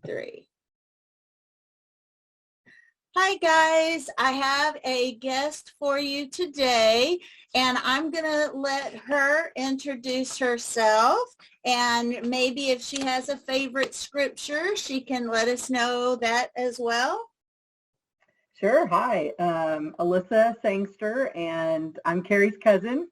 3. Hi guys, I have a guest for you today, and I'm going to let her introduce herself, and maybe if she has a favorite scripture, she can let us know that as well. Sure. Hi, Elissa Sangster, and I'm Carrie's cousin.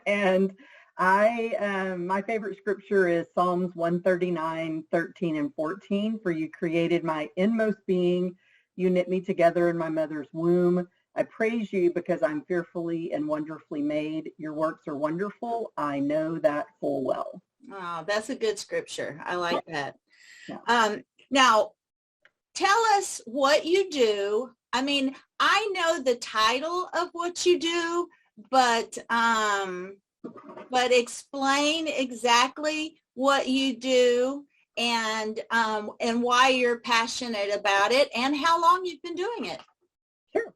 And my favorite scripture is Psalms 139, 13, and 14. For you created my inmost being. You knit me together in my mother's womb. I praise you because I'm fearfully and wonderfully made. Your works are wonderful. I know that full well. Oh, that's a good scripture. I like that. Yeah. Now, tell us what you do. I mean, I know the title of what you do, but explain exactly what you do and why you're passionate about it and how long you've been doing it. Sure.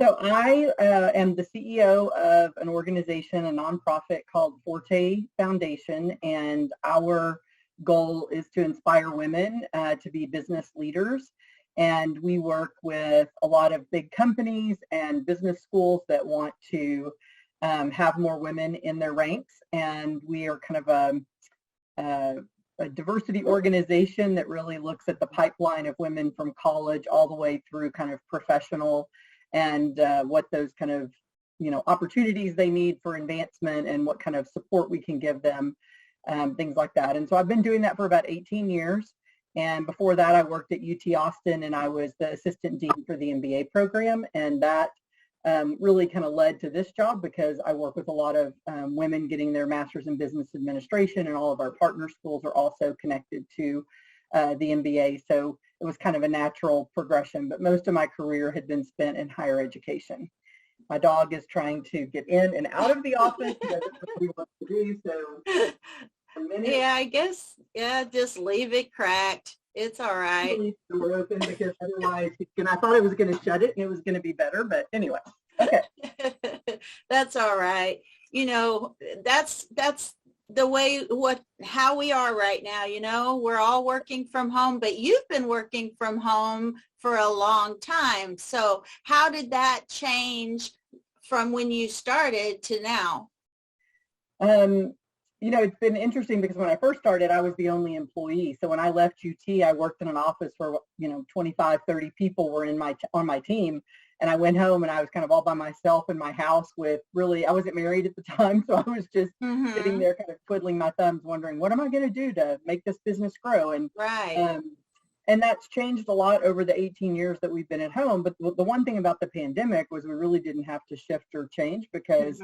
So I am the CEO of an organization, a nonprofit called Forte Foundation, and our goal is to inspire women to be business leaders. And we work with a lot of big companies and business schools that want to have more women in their ranks. And we are kind of a diversity organization that really looks at the pipeline of women from college all the way through kind of professional and what those kind of, opportunities they need for advancement and what kind of support we can give them, things like that. And so I've been doing that for about 18 years. And before that, I worked at UT Austin, and I was the assistant dean for the MBA program. And that really kind of led to this job because I work with a lot of women getting their master's in business administration, and all of our partner schools are also connected to the MBA. So it was kind of a natural progression, but most of my career had been spent in higher education. My dog is trying to get in and out of the office. He doesn't know what he wants to do, so yeah, I guess, just leave it cracked. It's all right. Leave the door open because otherwise, I thought I was going to shut it and it was going to be better, but anyway, okay. That's all right. That's the way how we are right now. We're all working from home, but you've been working from home for a long time. So how did that change from when you started to now? It's been interesting because when I first started, I was the only employee. So when I left UT, I worked in an office where, 25, 30 people were on my team. And I went home and I was kind of all by myself in my house with I wasn't married at the time. So I was just sitting there kind of twiddling my thumbs, wondering, what am I going to do to make this business grow? And and that's changed a lot over the 18 years that we've been at home. But the one thing about the pandemic was we really didn't have to shift or change because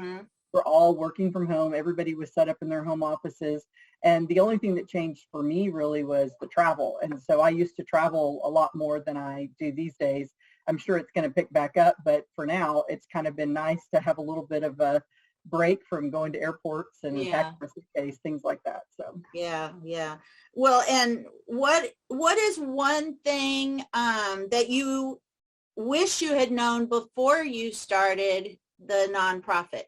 we're all working from home. Everybody was set up in their home offices. And the only thing that changed for me really was the travel. And so I used to travel a lot more than I do these days. I'm sure it's going to pick back up, but for now, it's kind of been nice to have a little bit of a break from going to airports and packing a suitcase, things like that. So yeah. Well, and what is one thing that you wish you had known before you started the nonprofit?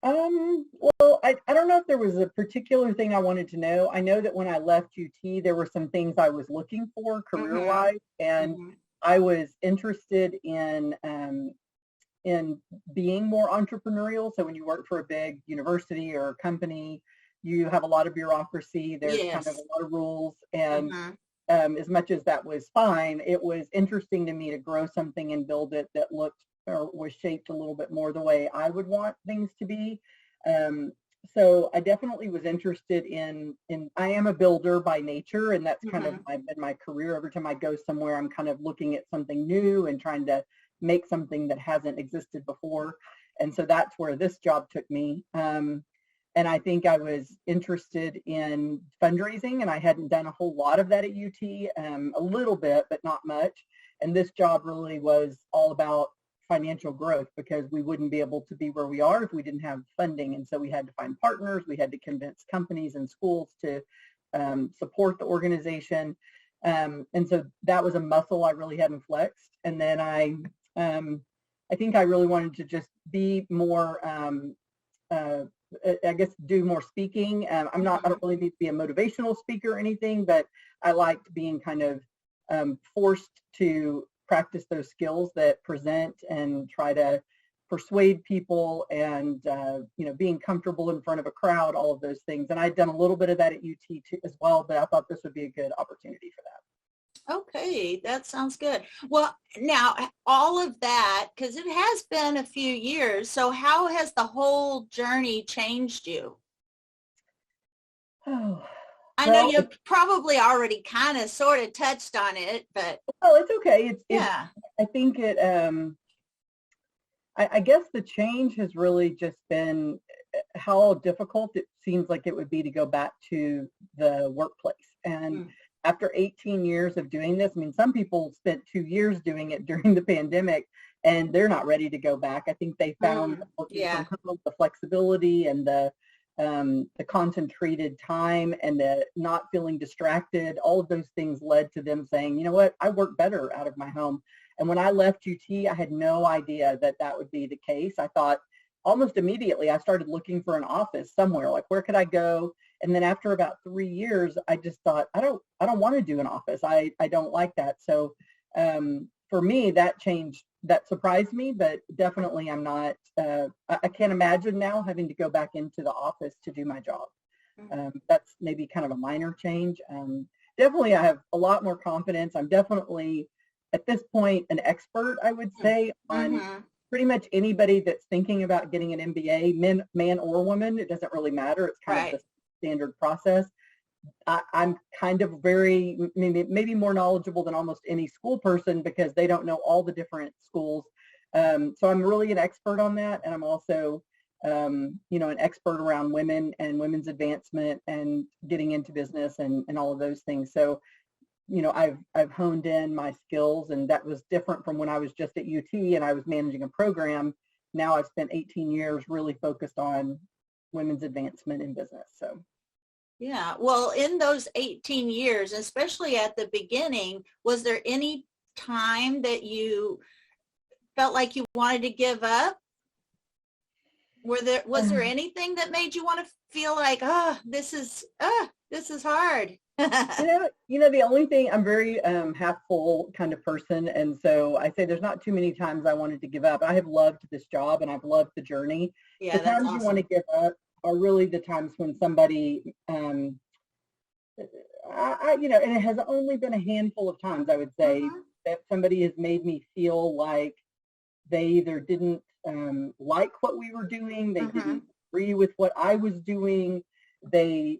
Well, I don't know if there was a particular thing I wanted to know. I know that when I left UT, there were some things I was looking for career-wise, and I was interested in being more entrepreneurial. So when you work for a big university or company, you have a lot of bureaucracy. There's kind of a lot of rules, and as much as that was fine, it was interesting to me to grow something and build it that looked or was shaped a little bit more the way I would want things to be. So I definitely was interested in I am a builder by nature, and that's kind of been my career. Every time I go somewhere, I'm kind of looking at something new and trying to make something that hasn't existed before. And so that's where this job took me. And I think I was interested in fundraising, and I hadn't done a whole lot of that at UT, a little bit, but not much. And this job really was all about financial growth because we wouldn't be able to be where we are if we didn't have funding. And so we had to find partners. We had to convince companies and schools to support the organization. And so that was a muscle I really hadn't flexed. And then I think I really wanted to just be more I guess, do more speaking. I don't really need to be a motivational speaker or anything, but I liked being kind of forced to practice those skills that present and try to persuade people and, being comfortable in front of a crowd, all of those things. And I'd done a little bit of that at UT too, as well, but I thought this would be a good opportunity for that. Okay, that sounds good. Well, now all of that, because it has been a few years, so how has the whole journey changed you? Oh, I know you probably already kind of sort of touched on it, but it's okay. Yeah. I think it, I guess the change has really just been how difficult it seems like it would be to go back to the workplace. And after 18 years of doing this, I mean, some people spent 2 years doing it during the pandemic and they're not ready to go back. I think they found the flexibility and the concentrated time and the not feeling distracted. All of those things led to them saying, you know what, I work better out of my home. And when I left UT, I had no idea that that would be the case. I thought almost immediately I started looking for an office somewhere, like where could I go? And then after about 3 years, I just thought, I don't want to do an office. I don't like that. So for me, that changed, that surprised me, but definitely I'm not, I can't imagine now having to go back into the office to do my job. That's maybe kind of a minor change. Definitely I have a lot more confidence. I'm definitely at this point an expert, I would say, on pretty much anybody that's thinking about getting an MBA, man or woman. It doesn't really matter. It's kind of the standard process. I'm kind of very, maybe more knowledgeable than almost any school person because they don't know all the different schools. So I'm really an expert on that. And I'm also, an expert around women and women's advancement and getting into business and all of those things. So, I've honed in my skills, and that was different from when I was just at UT and I was managing a program. Now I've spent 18 years really focused on women's advancement in business. So. Yeah, well, in those 18 years, especially at the beginning, was there any time that you felt like you wanted to give up? Was there anything that made you want to feel like, this is hard? The only thing, I'm very half full kind of person. And so I say there's not too many times I wanted to give up. I have loved this job and I've loved the journey. Yeah, the times you want to give up are really the times when somebody, and it has only been a handful of times, I would say, that somebody has made me feel like they either didn't like what we were doing, they didn't agree with what I was doing, they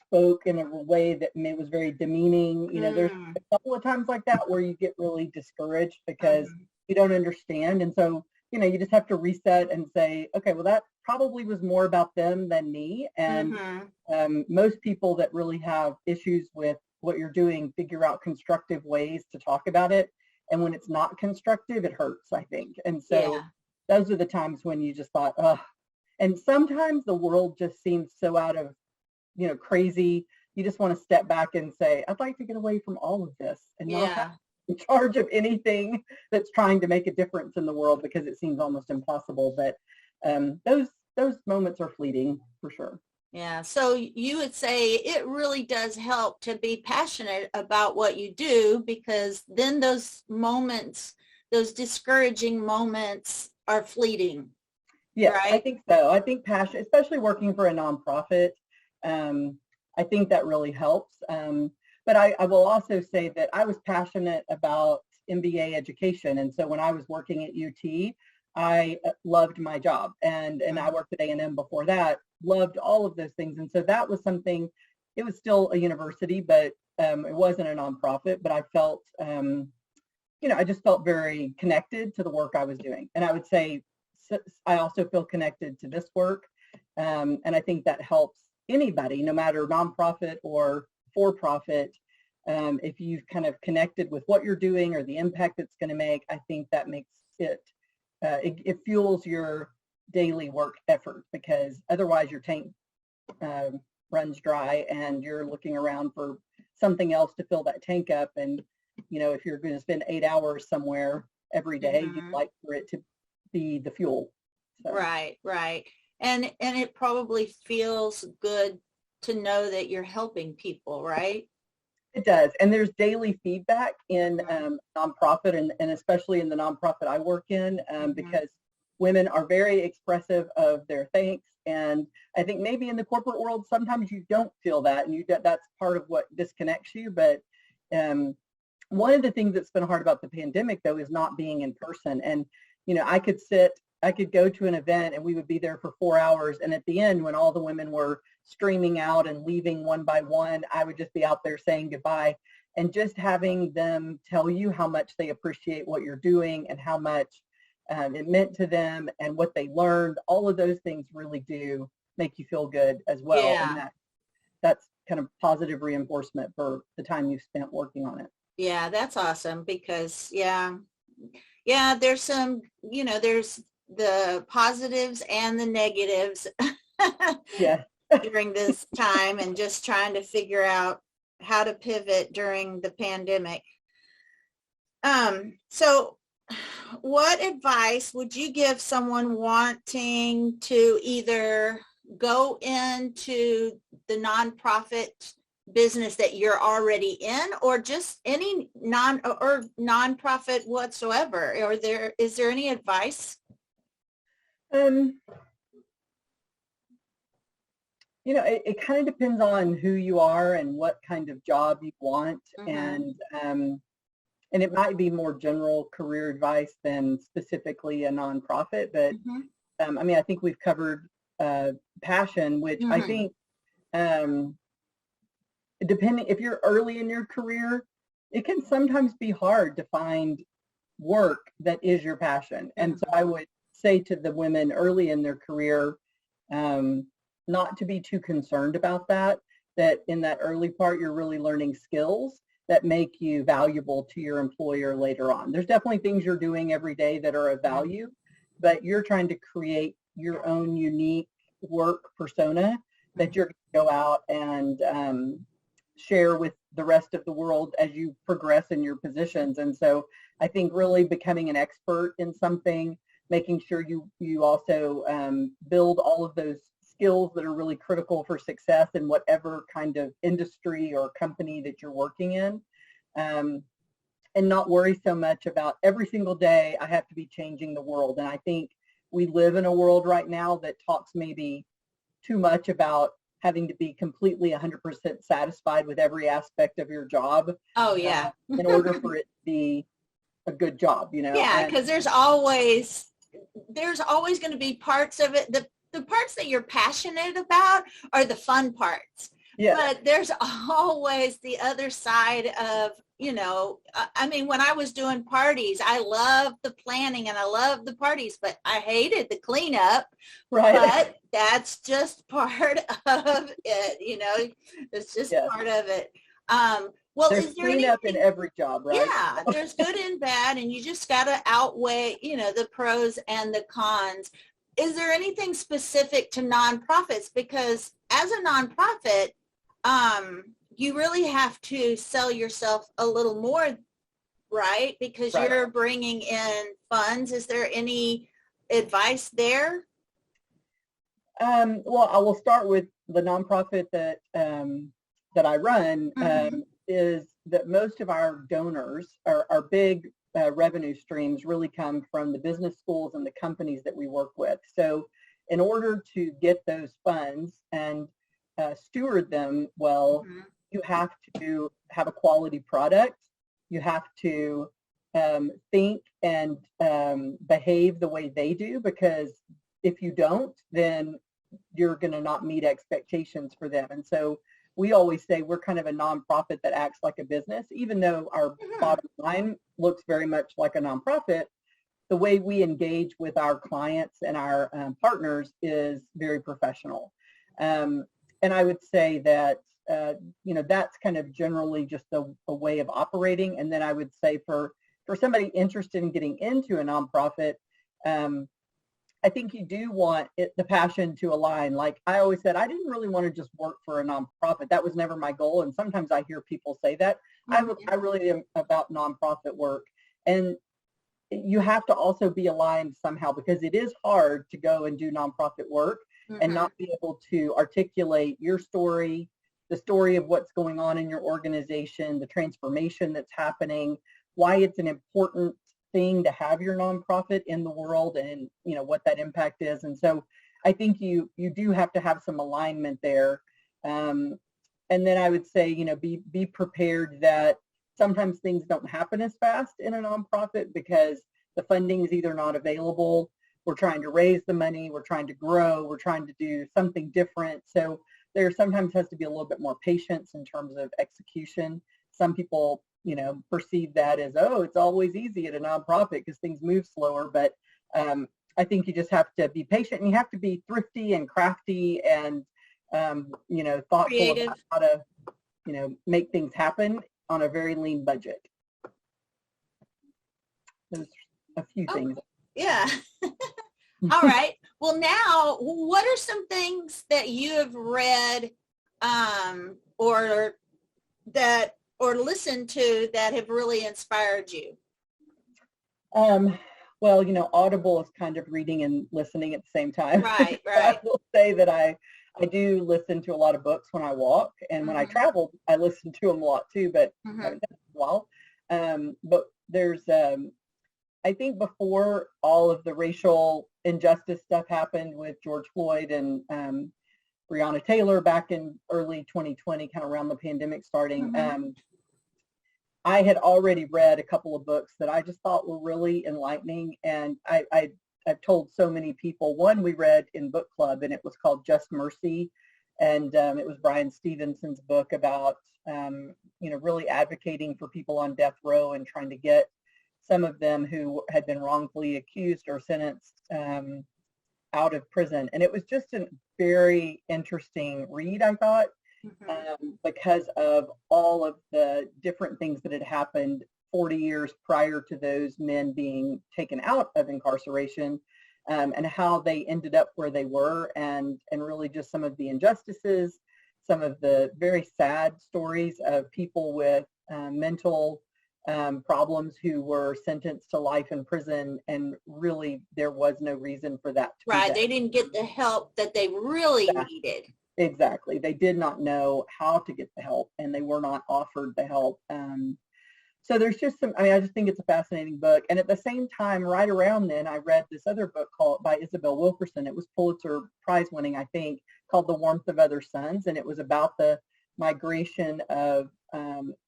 spoke in a way that was very demeaning. There's a couple of times like that where you get really discouraged because you don't understand. And so, you just have to reset and say, okay, well, that probably was more about them than me. And most people that really have issues with what you're doing figure out constructive ways to talk about it. And when it's not constructive, it hurts, I think. And so those are the times when you just thought, and sometimes the world just seems so out of, crazy. You just want to step back and say, I'd like to get away from all of this and not have to be in charge of anything that's trying to make a difference in the world because it seems almost impossible. But those moments are fleeting for sure. Yeah. So you would say it really does help to be passionate about what you do, because then those moments, those discouraging moments are fleeting. Yeah, right? I think so. I think passion, especially working for a nonprofit, I think that really helps. But I will also say that I was passionate about MBA education. And so when I was working at UT, I loved my job. And I worked at A&M before that, loved all of those things. And so that was something, it was still a university, but it wasn't a nonprofit, but I felt, I just felt very connected to the work I was doing. And I would say I also feel connected to this work. And I think that helps anybody, no matter nonprofit or for-profit. If you've kind of connected with what you're doing or the impact it's going to make, I think that makes it, it fuels your daily work effort, because otherwise your tank runs dry and you're looking around for something else to fill that tank up. And, if you're going to spend 8 hours somewhere every day, you'd like for it to be the fuel. So. Right. And it probably feels good to know that you're helping people, right? It does. And there's daily feedback in nonprofit and especially in the nonprofit I work in because women are very expressive of their thanks. And I think maybe in the corporate world, sometimes you don't feel that, and that's part of what disconnects you. But one of the things that's been hard about the pandemic, though, is not being in person. And, I could go to an event and we would be there for 4 hours. And at the end, when all the women were streaming out and leaving one by one, I would just be out there saying goodbye. And just having them tell you how much they appreciate what you're doing and how much it meant to them and what they learned, all of those things really do make you feel good as well. Yeah. And that's kind of positive reinforcement for the time you spent working on it. Yeah, that's awesome because, there's some, there's the positives and the negatives during this time, and just trying to figure out how to pivot during the pandemic. So what advice would you give someone wanting to either go into the nonprofit business that you're already in, or just any nonprofit whatsoever? Or is there any advice? It kind of depends on who you are and what kind of job you want. And it might be more general career advice than specifically a nonprofit. But I think we've covered passion, which I think depending if you're early in your career, it can sometimes be hard to find work that is your passion. And so I would say to the women early in their career, not to be too concerned about that in that early part, you're really learning skills that make you valuable to your employer later on. There's definitely things you're doing every day that are of value, but you're trying to create your own unique work persona that you're going to go out and share with the rest of the world as you progress in your positions. And so I think really becoming an expert in something, making sure you also build all of those skills that are really critical for success in whatever kind of industry or company that you're working in, and not worry so much about every single day I have to be changing the world. And I think we live in a world right now that talks maybe too much about having to be completely 100% satisfied with every aspect of your job. Oh, yeah. In order for it to be a good job, Yeah, because there's always going to be parts of it. The parts that you're passionate about are the fun parts. Yeah. But there's always the other side of, when I was doing parties, I loved the planning and I loved the parties, but I hated the cleanup. Right. But that's just part of it, it's just part of it. Well, there's cleanup in every job, right? Yeah, there's good and bad, and you just got to outweigh, the pros and the cons. Is there anything specific to nonprofits? Because as a nonprofit, you really have to sell yourself a little more, right? Because you're bringing in funds. Is there any advice there? Well, I will start with the nonprofit that I run. Is that most of our donors, our big revenue streams really come from the business schools and the companies that we work with. So in order to get those funds and steward them well, you have to have a quality product. You have to think and behave the way they do, because if you don't, then you're going to not meet expectations for them. And so we always say we're kind of a nonprofit that acts like a business, even though our bottom line looks very much like a nonprofit. The way we engage with our clients and our partners is very professional. And I would say that, that's kind of generally just a way of operating. And then I would say for somebody interested in getting into a nonprofit, I think you do want the passion to align. Like I always said, I didn't really want to just work for a nonprofit. That was never my goal. And sometimes I hear people say that. I really am about nonprofit work. And you have to also be aligned somehow, because it is hard to go and do nonprofit work and not be able to articulate your story, the story of what's going on in your organization, the transformation that's happening, why it's an important thing to have your nonprofit in the world, and what that impact is. And so I think you do have to have some alignment there. And then I would say, be prepared that sometimes things don't happen as fast in a nonprofit because the funding is either not available, we're trying to raise the money, we're trying to grow, we're trying to do something different. So there sometimes has to be a little bit more patience in terms of execution. Some people, perceive that as, oh, it's always easy at a nonprofit because things move slower. But I think you just have to be patient, and you have to be thrifty and crafty and, thoughtful Creative. about how to, make things happen on a very lean budget. There's a few things. Yeah. All right. Well, now, what are some things that you have read or listened to that have really inspired you? Well, Audible is kind of reading and listening at the same time. Right. I will say that I do listen to a lot of books when I walk, and when I travel, I listen to them a lot too, but I haven't done it in a while. But there's, I think before all of the racial injustice stuff happened with George Floyd and Breonna Taylor back in early 2020, kind of around the pandemic starting, I had already read a couple of books that I just thought were really enlightening. And I've told so many people. One we read in book club, and it was called Just Mercy. And it was Brian Stevenson's book about, really advocating for people on death row and trying to get some of them who had been wrongfully accused or sentenced out of prison. And it was just a very interesting read, I thought, because of all of the different things that had happened 40 years prior to those men being taken out of incarceration, and how they ended up where they were, and really just some of the injustices, some of the very sad stories of people with mental problems who were sentenced to life in prison, and really there was no reason for that to be done. They didn't get the help that they really needed. Exactly. They did not know how to get the help, and they were not offered the help. So there's just I just think it's a fascinating book. And at the same time, right around then, I read this other book by Isabel Wilkerson. It was Pulitzer Prize winning, I think, called The Warmth of Other Suns. And it was about the migration of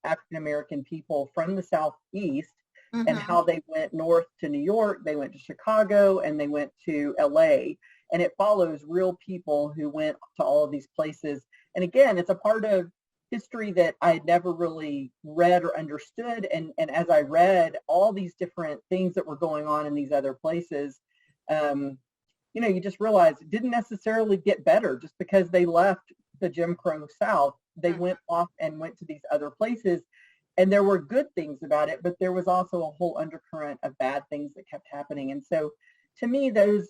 African-American people from the Southeast and how they went north to New York, they went to Chicago, and they went to LA. And it follows real people who went to all of these places. And again, it's a part of history that I had never really read or understood. And as I read all these different things that were going on in these other places, you just realize it didn't necessarily get better just because they left the Jim Crow South. They went off and went to these other places. And there were good things about it, but there was also a whole undercurrent of bad things that kept happening. And so to me, those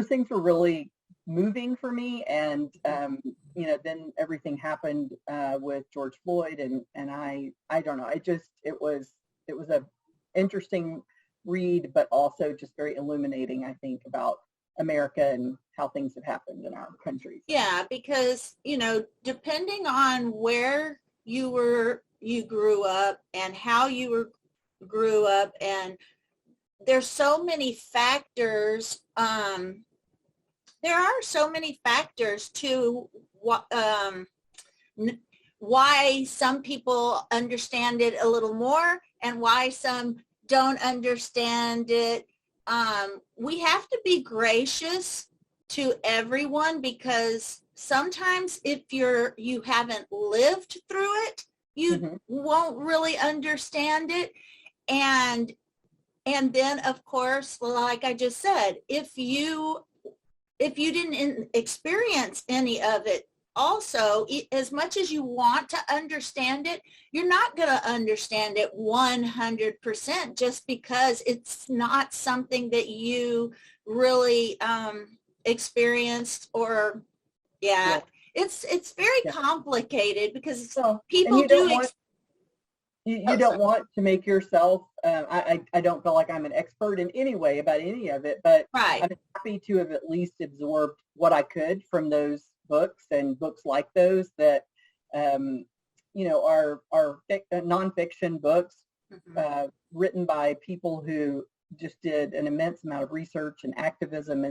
things were really moving for me. And, then everything happened with George Floyd, and I don't know. It was a interesting read, but also just very illuminating, I think, about America and how things have happened in our country. Yeah, because, depending on where you grew up and how you grew up, and there's so many factors. There are so many factors to why some people understand it a little more and why some don't understand it. We have to be gracious to everyone, because sometimes if you haven't lived through it, you won't really understand it. And then, of course, like I just said, if you didn't experience any of it, also, as much as you want to understand it, you're not going to understand it 100% just because it's not something that you really experienced or, it's very complicated, because people do. you don't want to make yourself, I don't feel like I'm an expert in any way about any of it, but Right. I'm happy to have at least absorbed what I could from those books and books like those that, are nonfiction books written by people who just did an immense amount of research and activism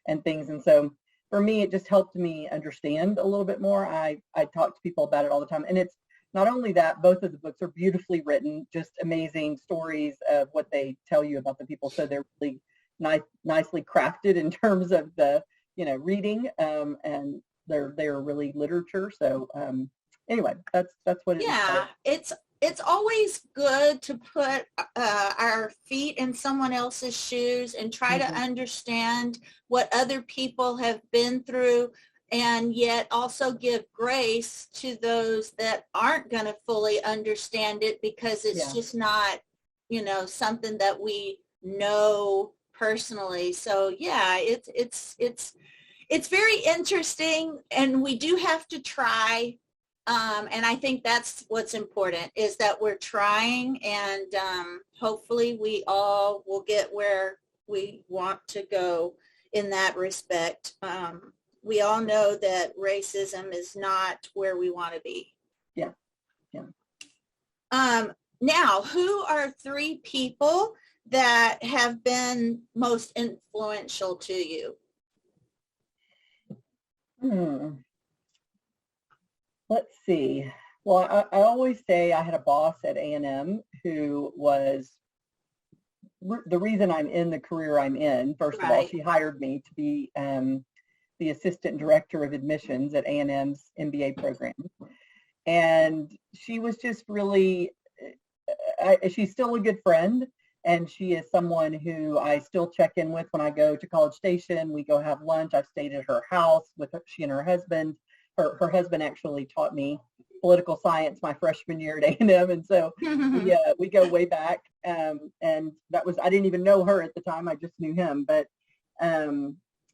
and things. And so for me, it just helped me understand a little bit more. I talk to people about it all the time. And it's not only that, both of the books are beautifully written, just amazing stories of what they tell you about the people. So they're really nicely crafted in terms of the, reading, and they're really literature. So anyway, that's what it is. Yeah, it's always good to put our feet in someone else's shoes and try to understand what other people have been through, and yet also give grace to those that aren't going to fully understand it, because it's just not, something that we know personally. So yeah, it's very interesting, and we do have to try. And I think that's what's important, is that we're trying, and hopefully we all will get where we want to go in that respect. We all know that racism is not where we want to be. Yeah. Now, who are 3 people that have been most influential to you? Let's see. Well, I always say I had a boss at A&M who was the reason I'm in the career I'm in. First of all, she hired me to be the assistant director of admissions at A&M's MBA program. And she was just really, she's still a good friend. And she is someone who I still check in with when I go to College Station. We go have lunch. I've stayed at her house with her, she and her husband. Her husband actually taught me political science my freshman year at A&M, and so we go way back. And that was, I didn't even know her at the time; I just knew him. But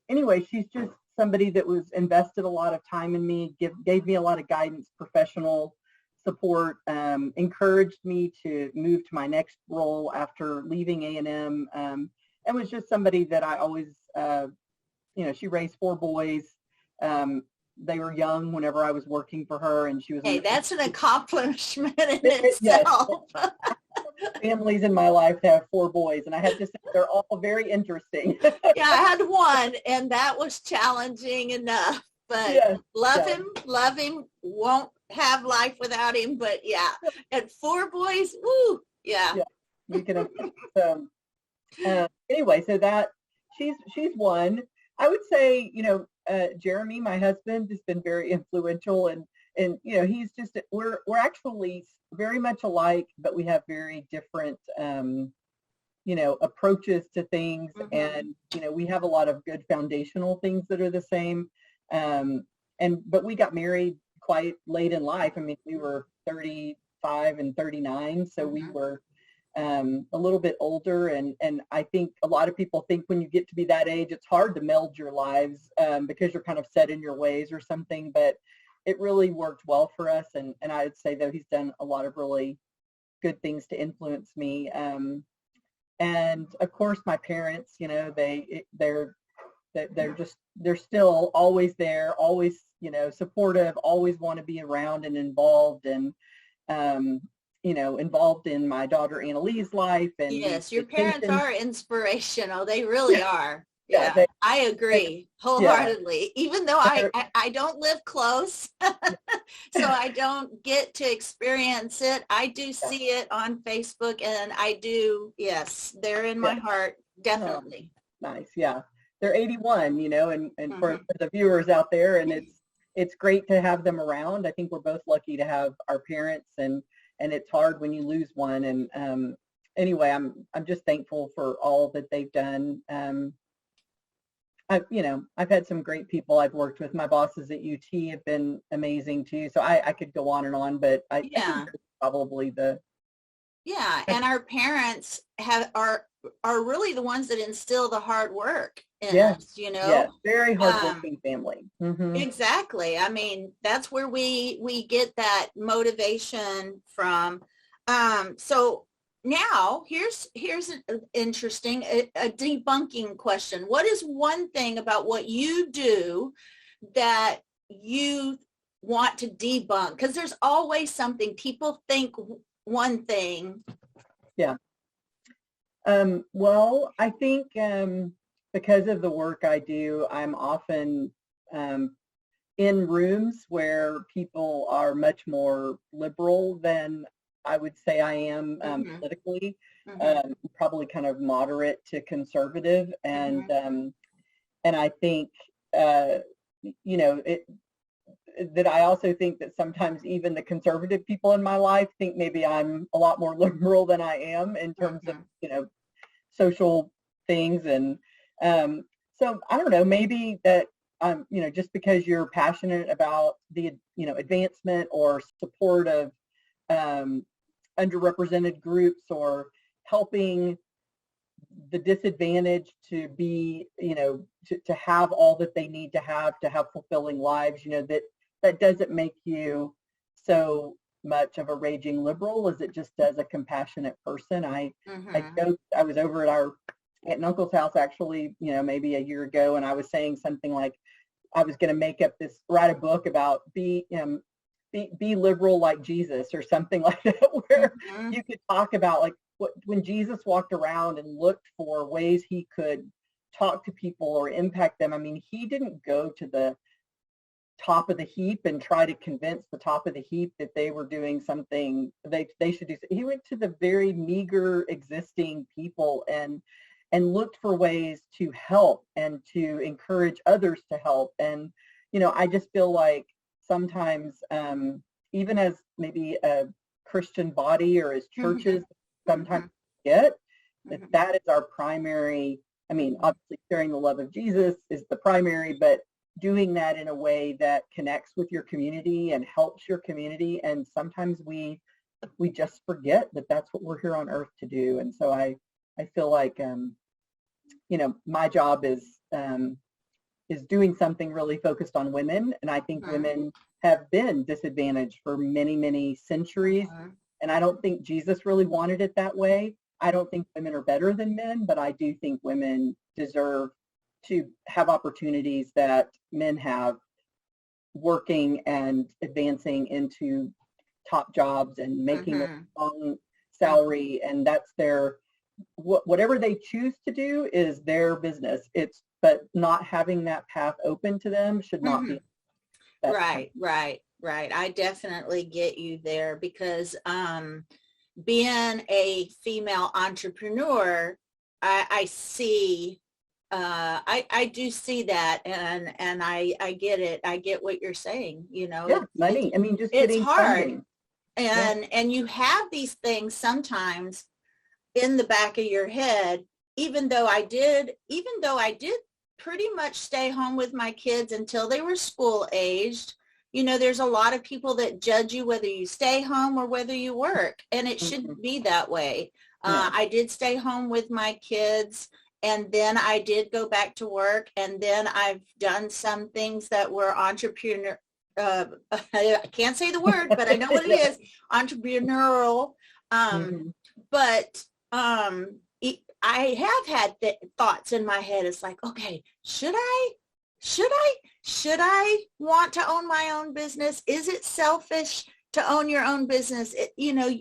anyway, she's just somebody that was invested a lot of time in me, gave me a lot of guidance, professional support, encouraged me to move to my next role after leaving A&M, and was just somebody that I always, she raised 4 boys. They were young whenever I was working for her, and she was. Hey, that's an accomplishment in itself. Yes. Families in my life have 4 boys, and I have to say they're all very interesting. Yeah, I had 1, and that was challenging enough. But love him. Won't have life without him. But yeah, and 4 boys. Woo, yeah. We can. Anyway, so that she's one. I would say, Jeremy, my husband, has been very influential, and he's just, we're actually very much alike, but we have very different, approaches to things, and we have a lot of good foundational things that are the same, but we got married quite late in life. I mean, we were 35 and 39, so we were a little bit older, and I think a lot of people think when you get to be that age, it's hard to meld your lives because you're kind of set in your ways or something, but it really worked well for us, and I would say that he's done a lot of really good things to influence me, and of course my parents, they're still always there, always supportive, always want to be around and involved, and involved in my daughter Annalise's life. And yes, your parents are inspirational. They really are. Yeah, I agree wholeheartedly. Even though I don't live close, so I don't get to experience it. I do see it on Facebook, and I do. Yes, they're in my heart, definitely. Nice, yeah. They're 81, and for the viewers out there, and it's great to have them around. I think we're both lucky to have our parents, and it's hard when you lose one. And anyway, I'm just thankful for all that they've done. I've had some great people I've worked with. My bosses at UT have been amazing too. So I could go on and on, but I think that's probably the. Yeah, and our parents are really the ones that instill the hard work in us, Yeah, very hardworking family. Exactly. I mean, that's where we get that motivation from. So now here's an interesting, a debunking question. What is one thing about what you do that you want to debunk? Because there's always something. People think one thing. Yeah. Well, I think because of the work I do, I'm often in rooms where people are much more liberal than I would say I am politically, probably kind of moderate to conservative. And I think, you know, that I also think that sometimes even the conservative people in my life think maybe I'm a lot more liberal than I am in terms of, you know, social things. And so I don't know, maybe that, you know, just because you're passionate about the, you know, advancement or support of underrepresented groups or helping the disadvantaged to be, you know, to have all that they need to have fulfilling lives, you know, that doesn't make you so much of a raging liberal as it just does a compassionate person. I was over at our aunt and uncle's house actually, you know, maybe a year ago, and I was saying something like I was going to write a book about be liberal like Jesus or something like that, where you could talk about like when Jesus walked around and looked for ways he could talk to people or impact them. I mean, he didn't go to the top of the heap and try to convince the top of the heap that they were doing something they should do. He went to the very meager existing people and looked for ways to help and to encourage others to help. And, you know, I just feel like sometimes, even as maybe a Christian body or as churches, sometimes forget that is our primary. I mean, obviously sharing the love of Jesus is the primary, but doing that in a way that connects with your community and helps your community. And sometimes we just forget that that's what we're here on earth to do. And so I feel like, you know, my job is doing something really focused on women. And I think women have been disadvantaged for many, many centuries. And I don't think Jesus really wanted it that way. I don't think women are better than men, but I do think women deserve to have opportunities that men have, working and advancing into top jobs and making a strong salary. And that's their, whatever they choose to do is their business. But not having that path open to them should not be. Right. I definitely get you there, because being a female entrepreneur, I see, I do see that, and I get it. I get what you're saying. You know, yeah, money. I mean, just it's getting hard, funding. and you have these things sometimes in the back of your head. Even though I did pretty much stay home with my kids until they were school aged. You know, there's a lot of people that judge you whether you stay home or whether you work, and it shouldn't be that way. I did stay home with my kids, and then I did go back to work, and then I've done some things that were entrepreneur. I can't say the word, but I know what it is, entrepreneurial. But I have had thoughts in my head. It's like, okay, should I want to own my own business? Is it selfish to own your own business? You know,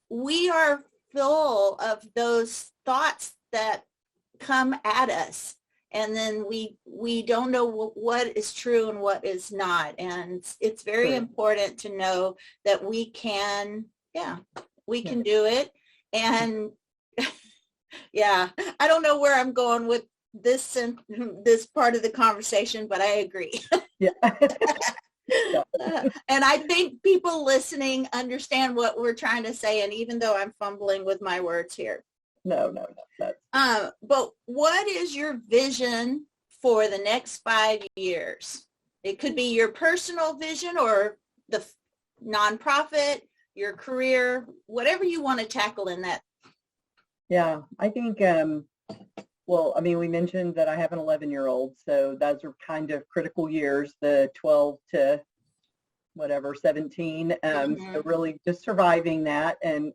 we are full of those thoughts that come at us, and then we don't know what is true and what is not. And it's very important to know that we can do it. And yeah, I don't know where I'm going with this part of the conversation, but I agree. Yeah. And I think people listening understand what we're trying to say. And even though I'm fumbling with my words here. No. But what is your vision for the next 5 years? It could be your personal vision or the nonprofit, your career, whatever you want to tackle in that. Yeah, I think, well, I mean, we mentioned that I have an 11-year-old, so those are kind of critical years, the 12 to whatever, 17. Mm-hmm. So really just surviving that and,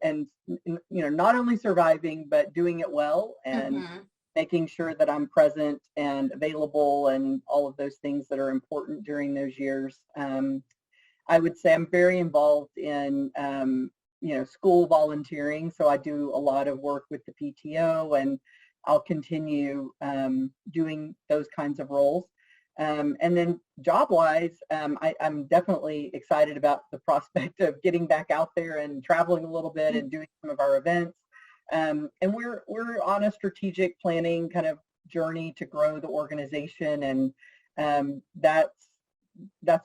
not only surviving, but doing it well and Mm-hmm. making sure that I'm present and available and all of those things that are important during those years. I would say I'm very involved in, school volunteering. So I do a lot of work with the PTO, and I'll continue doing those kinds of roles. And then job-wise, I'm definitely excited about the prospect of getting back out there and traveling a little bit and doing some of our events. And we're on a strategic planning kind of journey to grow the organization, and that's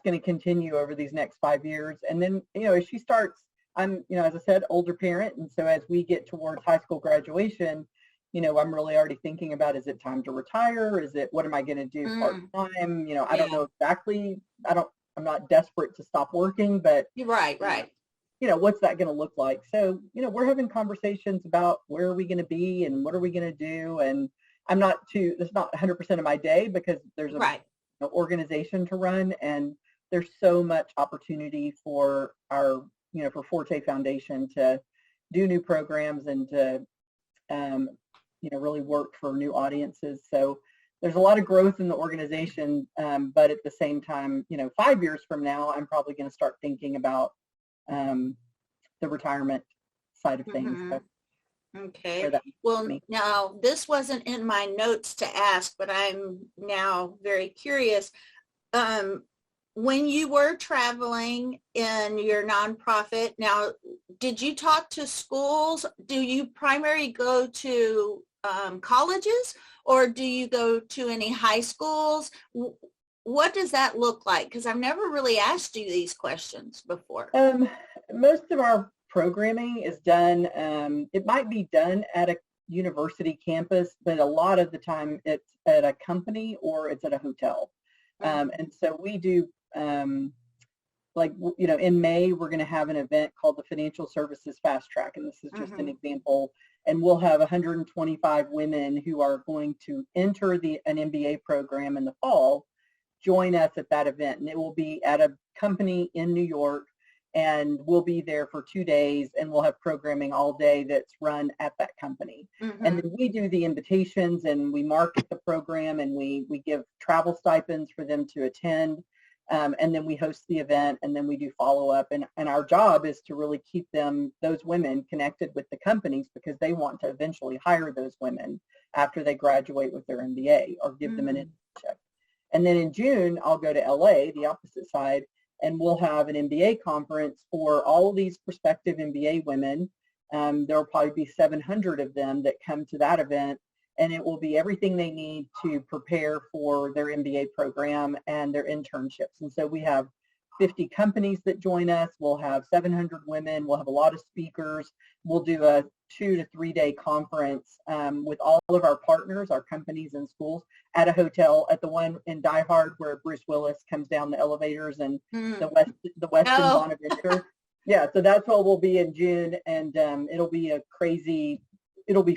going to continue over these next 5 years. And then, as she starts, I'm, as I said, older parent, and so as we get towards high school graduation, I'm really already thinking about, is it time to retire? What am I going to do part-time? I don't know exactly. I'm not desperate to stop working, but Right. What's that going to look like? So, we're having conversations about where are we going to be and what are we going to do? And it's not 100% of my day because there's an organization to run, and there's so much opportunity for our, for Forte Foundation to do new programs and to, really work for new audiences. So there's a lot of growth in the organization, but at the same time, 5 years from now, I'm probably going to start thinking about the retirement side of things. Mm-hmm. So okay. Well, now this wasn't in my notes to ask, but I'm now very curious. When you were traveling in your nonprofit, now, did you talk to schools? Do you primarily go to colleges, or do you go to any high schools? What does that look like? Because I've never really asked you these questions before. Most of our programming is done, it might be done at a university campus, but a lot of the time it's at a company or it's at a hotel. And so we do, in May, we're going to have an event called the Financial Services Fast Track. And this is just an example. And we'll have 125 women who are going to enter an MBA program in the fall, join us at that event. And it will be at a company in New York, and we'll be there for 2 days, and we'll have programming all day that's run at that company. And then we do the invitations, and we market the program, and we give travel stipends for them to attend. And then we host the event, and then we do follow-up. And our job is to really keep those women connected with the companies, because they want to eventually hire those women after they graduate with their MBA or give them an internship. And then in June, I'll go to LA, the opposite side, and we'll have an MBA conference for all of these prospective MBA women. There will probably be 700 of them that come to that event, and it will be everything they need to prepare for their MBA program and their internships. And so we have 50 companies that join us. We'll have 700 women. We'll have a lot of speakers. We'll do a 2 to 3 day conference with all of our partners, our companies and schools, at a hotel, at the one in Die Hard where Bruce Willis comes down the elevators, and the Westin Bonaventure. Yeah, so that's what we'll be in June, and it'll be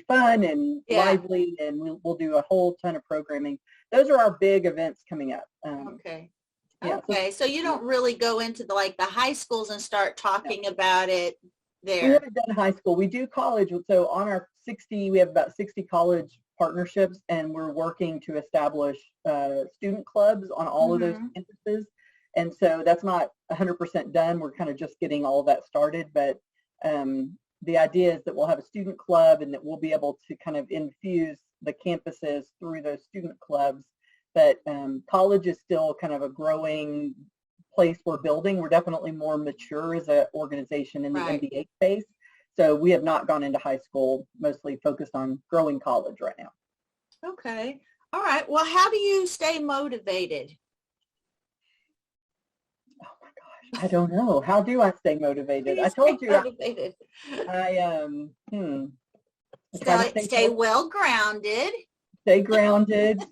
fun and lively, and we'll do a whole ton of programming. Those are our big events coming up. Okay. Yeah, okay, so you don't really go into the high schools and start talking about it there. We haven't done high school. We do college. So on our 60, we have about 60 college partnerships, and we're working to establish student clubs on all of those campuses. And so that's not 100% done. We're kind of just getting all of that started. But the idea is that we'll have a student club, and that we'll be able to kind of infuse the campuses through those student clubs. But college is still kind of a growing place we're building. We're definitely more mature as an organization in the MBA space. So we have not gone into high school, mostly focused on growing college right now. Okay. All right. Well, how do you stay motivated? Oh my gosh, I don't know. How do I stay motivated? I told you. Motivated? Stay well grounded. Stay grounded.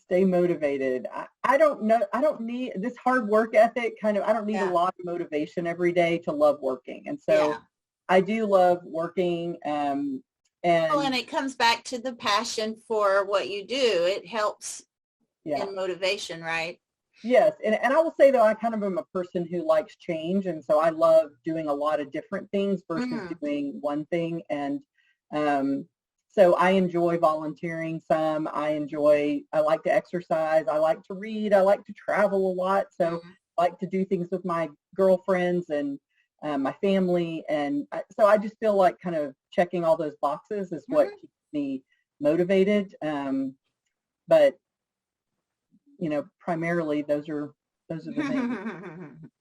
Stay motivated. I don't know. I don't need this hard work ethic I don't need a lot of motivation every day to love working. And so I do love working. And it comes back to the passion for what you do. It helps in motivation, right? Yes, and I will say though, I kind of am a person who likes change, and so I love doing a lot of different things versus doing one thing. And um, so I enjoy volunteering some. I like to exercise. I like to read. I like to travel a lot. So I like to do things with my girlfriends and my family. And so I just feel like kind of checking all those boxes is what keeps me motivated. But primarily those are the things.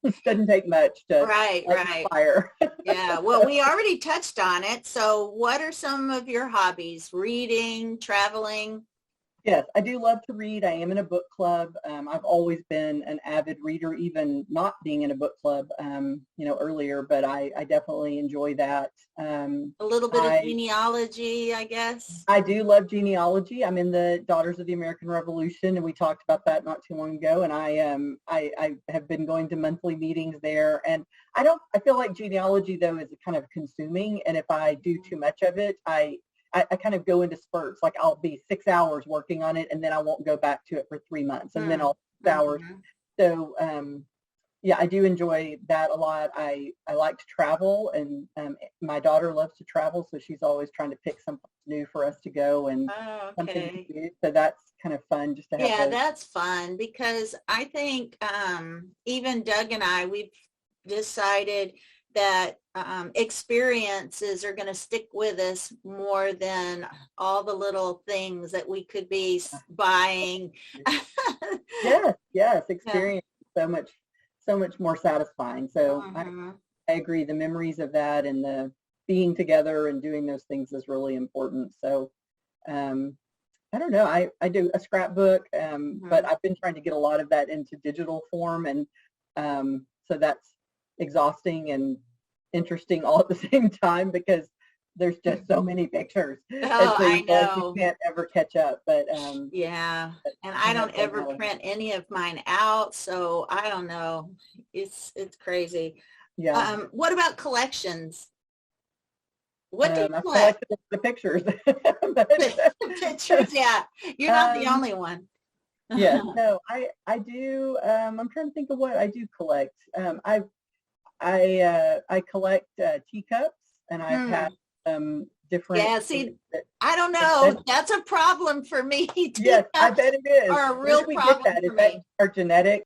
It doesn't take much to Right. inspire. Yeah. Well, we already touched on it. So what are some of your hobbies? Reading, traveling? Yes, I do love to read. I am in a book club. I've always been an avid reader, even not being in a book club, earlier, but I definitely enjoy that. A little bit of genealogy, I guess. I do love genealogy. I'm in the Daughters of the American Revolution, and we talked about that not too long ago. And I have been going to monthly meetings there. And I feel like genealogy though is kind of consuming. And if I do too much of it, I kind of go into spurts. Like I'll be 6 hours working on it, and then I won't go back to it for 3 months, and then I'll 6 hours. So yeah, I do enjoy that a lot. I like to travel, and my daughter loves to travel, so she's always trying to pick something new for us to go and something to do. So that's kind of fun just to have. Yeah, that's fun because I think even Doug and I, we've decided that experiences are going to stick with us more than all the little things that we could be buying. Yes, experience so much more satisfying. So I agree. The memories of that and the being together and doing those things is really important. So I don't know. I do a scrapbook, but I've been trying to get a lot of that into digital form, and so that's exhausting and interesting all at the same time because there's just so many pictures. Oh, so I know. You can't ever catch up. But yeah, and I don't ever print any of mine out, so I don't know. It's crazy. Yeah. What about collections? What do you collect? Collected the pictures. Pictures, yeah. You're not the only one. Yeah, no, I do. I'm trying to think of what I do collect. I collect teacups, and I've had different. Yeah, see, I don't know. That's a problem for me. Yes, I bet it is. Are a real problem for me. Is that our genetic?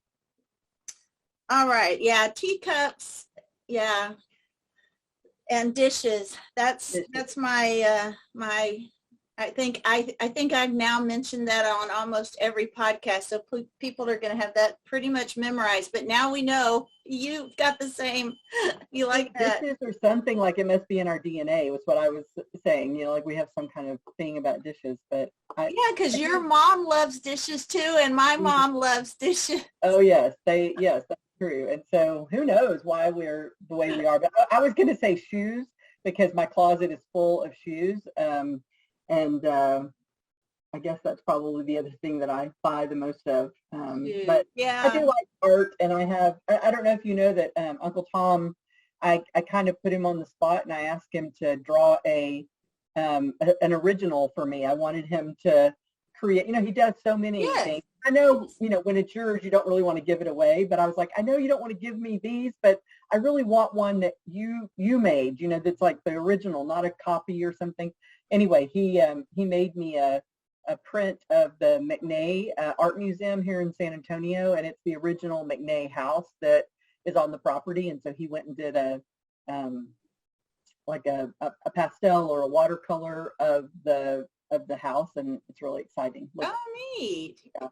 All right. Yeah, teacups. Yeah, and dishes. That's my my. I think I've now mentioned that on almost every podcast, so people are going to have that pretty much memorized. But now we know you've got the same. You like that? Dishes or something, like it must be in our DNA. Was what I was saying. Like we have some kind of thing about dishes. But yeah, because your mom loves dishes too, and my mom loves dishes. Oh yes, that's true. And so who knows why we're the way we are? But I was going to say shoes because my closet is full of shoes. And I guess that's probably the other thing that I buy the most of. But yeah, I do like art, and I don't know if you know that Uncle Tom, I kind of put him on the spot, and I asked him to draw an original for me. I wanted him to create, he does so many things. I know, when it's yours, you don't really want to give it away, but I was like, I know you don't want to give me these, but I really want one that you made, that's like the original, not a copy or something. Anyway, he made me a print of the McNay Art Museum here in San Antonio, and it's the original McNay house that is on the property. And so he went and did a pastel or a watercolor of the house, and it's really exciting. Oh, neat. Yeah.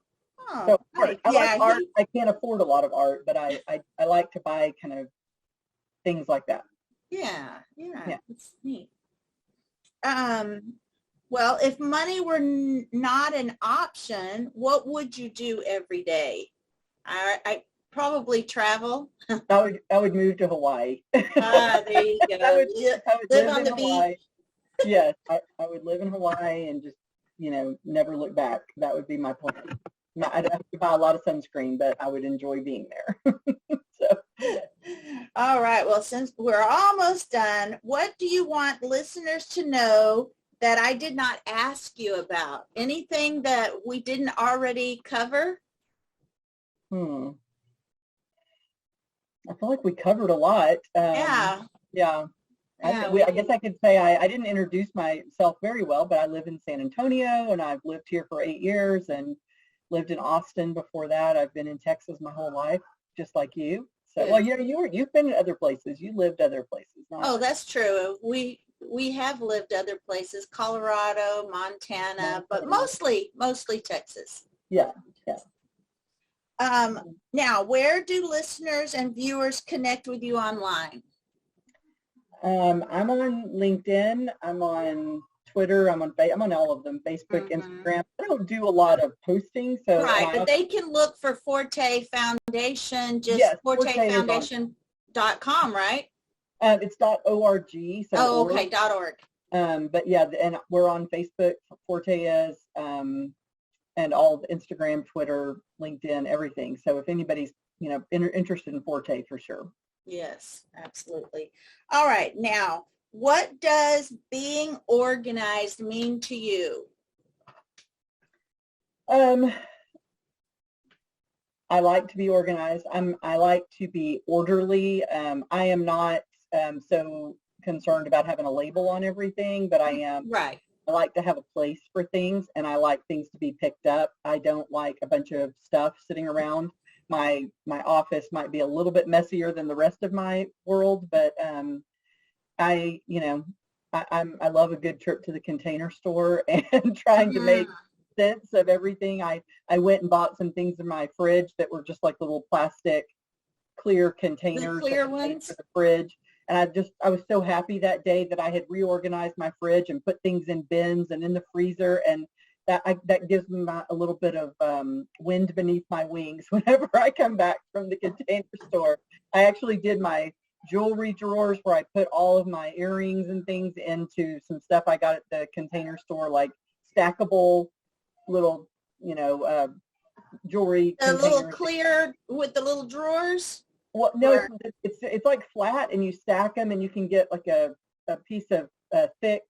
Oh, so art. I like art. I can't afford a lot of art, but I like to buy kind of things like that. Yeah. It's neat. Well, if money were not an option, what would you do every day? I probably travel. I would move to Hawaii. There you go. I would live on the beach. Yes, I would live in Hawaii and just, never look back. That would be my plan. I'd have to buy a lot of sunscreen, but I would enjoy being there. So. All right. Well, since we're almost done, what do you want listeners to know that I did not ask you about? Anything that we didn't already cover? Hmm. I feel like we covered a lot. Yeah. Yeah. Yeah. I guess I could say I didn't introduce myself very well, but I live in San Antonio, and I've lived here for 8 years and lived in Austin before that. I've been in Texas my whole life, just like you. So, well, Good. you've been in other places. You lived other places, not Oh, that's true. We have lived other places, Colorado, Montana, but Montana. mostly Texas. Yeah, yeah. Now, where do listeners and viewers connect with you online? I'm on LinkedIn. I'm on Twitter. I'm on all of them. Facebook, Instagram. I don't do a lot of posting, so Right, but they can look for Forte Foundation, just yes, fortefoundation.com, right? It's .org. So Oh, okay, .org. But yeah, and we're on Facebook. Forte is, and all the Instagram, Twitter, LinkedIn, everything. So if anybody's interested in Forte, for sure. Yes, absolutely. All right, now, what does being organized mean to you? I like to be organized. I like to be orderly. I am not so concerned about having a label on everything, but I am. Right. I like to have a place for things, and I like things to be picked up. I don't like a bunch of stuff sitting around. My office might be a little bit messier than the rest of my world, but I love a good trip to the Container Store and trying to make sense of everything. I went and bought some things in my fridge that were just like little plastic clear containers, the clear ones for the fridge. And I was so happy that day that I had reorganized my fridge and put things in bins and in the freezer, and that gives me a little bit of wind beneath my wings whenever I come back from the Container Store. I actually did my jewelry drawers where I put all of my earrings and things into some stuff I got at the Container Store, like stackable little, jewelry the containers. little clear with the little drawers. Well, no, it's like flat, and you stack them, and you can get like a piece of thick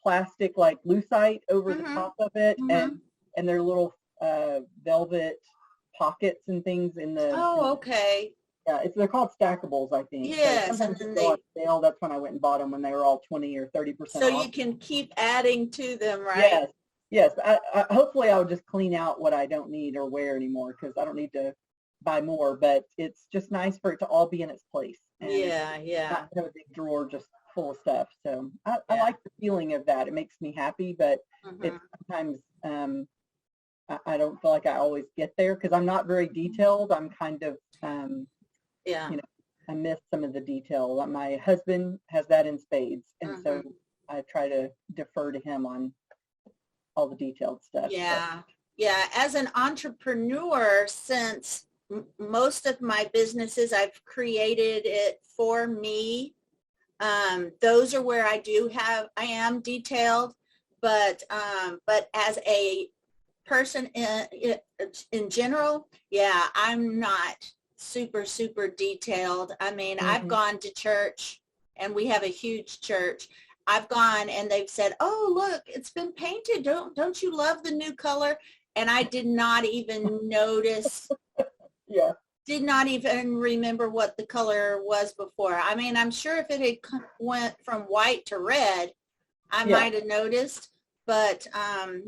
plastic like lucite over the top of it, and they're little velvet pockets and things in the. Oh, okay. Yeah, they're called stackables, I think. Yes, so and then on sale. That's when I went and bought them, when they were all 20 or 30% off. So you can keep adding to them, right? Yes, yes. Hopefully I'll just clean out what I don't need or wear anymore, because I don't need to buy more. But it's just nice for it to all be in its place. And yeah. not have a big drawer just full of stuff. So I like the feeling of that. It makes me happy, but it's sometimes I don't feel like I always get there because I'm not very detailed. I'm kind of I miss some of the detail. My husband has that in spades, and so I try to defer to him on all the detailed stuff. Yeah. Yeah. As an entrepreneur, since most of my businesses, I've created it for me. Those are where I am detailed, but as a person in general, yeah, I'm not super detailed. I mean, I've gone to church, and we have a huge church. I've gone and they've said, "Oh, look, it's been painted. Don't you love the new color?" And I did not even notice. Yeah. Did not even remember what the color was before. I mean, I'm sure if it had went from white to red, I might have noticed. But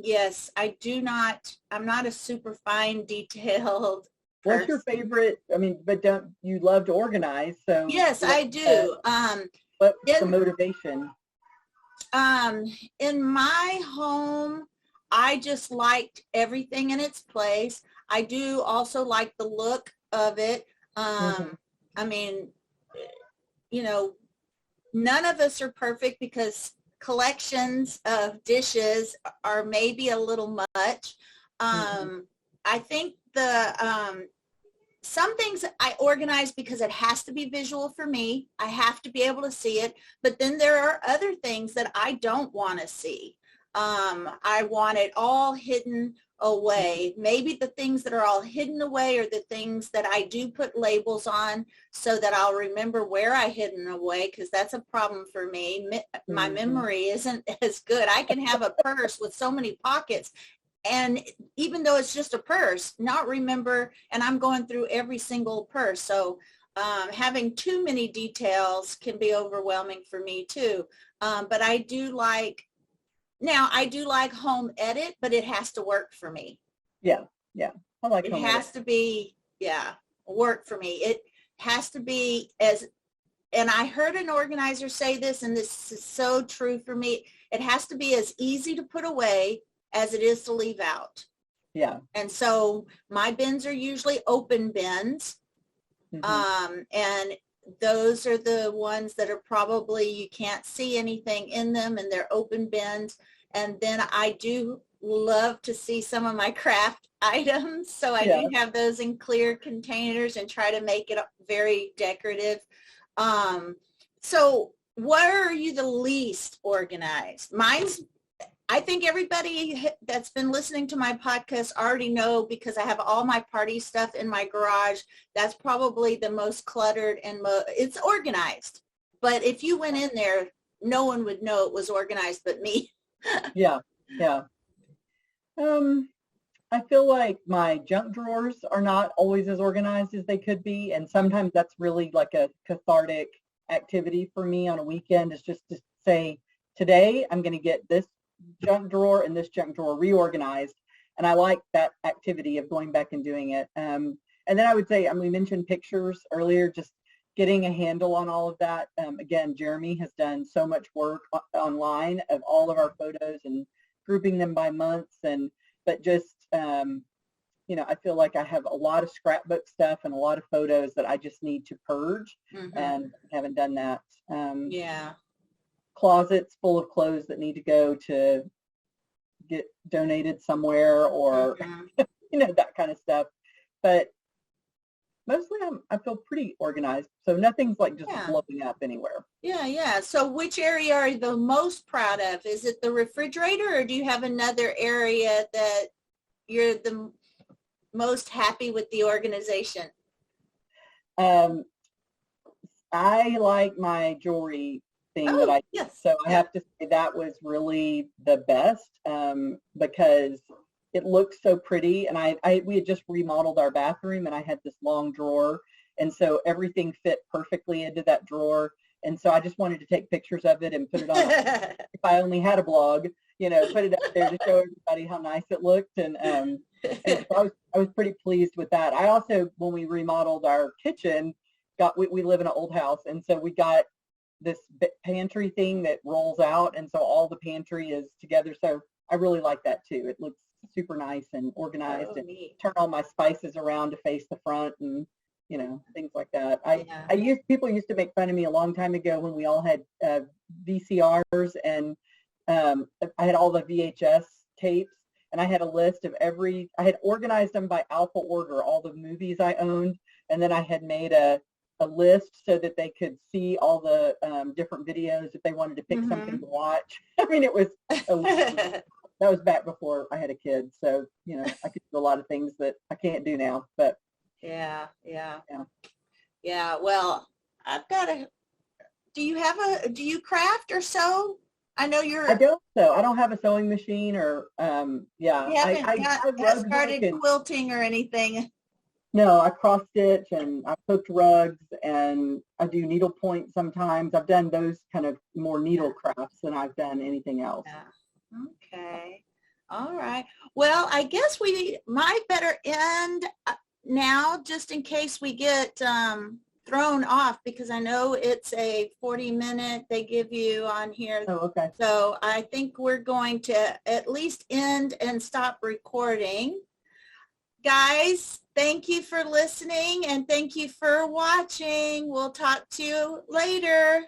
yes, I'm not a super fine detailed person. What's your favorite? I mean, but don't you love to organize? So yes, I do. What's the motivation? In my home, I just liked everything in its place. I do also like the look of it. I mean, none of us are perfect because collections of dishes are maybe a little much. I think some things I organize because it has to be visual for me. I have to be able to see it. But then there are other things that I don't want to see. I want it all hidden away. Maybe the things that are all hidden away are the things that I do put labels on so that I'll remember where I hidden away, because that's a problem for me. My memory isn't as good. I can have a purse with so many pockets, and even though it's just a purse, not remember, and I'm going through every single purse. So having too many details can be overwhelming for me too. But I do like home edit, but it has to work for me. Yeah. I like it home has edit. to be, work for me. It has to be as, and I heard an organizer say this, and this is so true for me. It has to be as easy to put away as it is to leave out. Yeah. And so my bins are usually open bins. And those are the ones that are probably, you can't see anything in them, and they're open bins. And then I do love to see some of my craft items. So I do have those in clear containers and try to make it very decorative. So where are you the least organized? I think everybody that's been listening to my podcast already know, because I have all my party stuff in my garage. That's probably the most cluttered and it's organized. But if you went in there, no one would know it was organized but me. Yeah. I feel like my junk drawers are not always as organized as they could be. And sometimes that's really like a cathartic activity for me on a weekend, is just to say, today I'm going to get this junk drawer and this junk drawer reorganized. And I like that activity of going back and doing it. And then I would say, we mentioned pictures earlier, just getting a handle on all of that. Again, Jeremy has done so much work online of all of our photos and grouping them by months. But just, I feel like I have a lot of scrapbook stuff and a lot of photos that I just need to purge, and haven't done that. Closets full of clothes that need to go to get donated somewhere, or that kind of stuff. But mostly I feel pretty organized, so nothing's like just blowing up anywhere. So which area are you the most proud of? Is it the refrigerator, or do you have another area that you're the most happy with the organization? I like my jewelry thing that I did. So I have to say that was really the best, because it looks so pretty. And we had just remodeled our bathroom, and I had this long drawer, and so everything fit perfectly into that drawer. And so I just wanted to take pictures of it and put it on. If I only had a blog, put it up there to show everybody how nice it looked. And so I was pretty pleased with that. I also, when we remodeled our kitchen, we live in an old house, and so we got this pantry thing that rolls out, and so all the pantry is together. So I really like that too. It looks super nice and organized, and turn all my spices around to face the front, and things like that. People used to make fun of me a long time ago when we all had VCRs, and I had all the VHS tapes, and I had a list of I had organized them by alpha order, all the movies I owned, and then I had made a list so that they could see all the different videos if they wanted to pick something to watch. It was that was back before I had a kid, so I could do a lot of things that I can't do now. But well, I've got do you craft or sew? I know I don't sew. I don't have a sewing machine, or you haven't started quilting or anything. No, I cross stitch, and I cooked rugs, and I do needlepoint sometimes. I've done those kind of more needle crafts than I've done anything else. Okay. All right. Well, I guess we might better end now, just in case we get thrown off, because I know it's a 40-minute they give you on here. Oh, okay. So I think we're going to at least end and stop recording. Guys, thank you for listening, and thank you for watching. We'll talk to you later.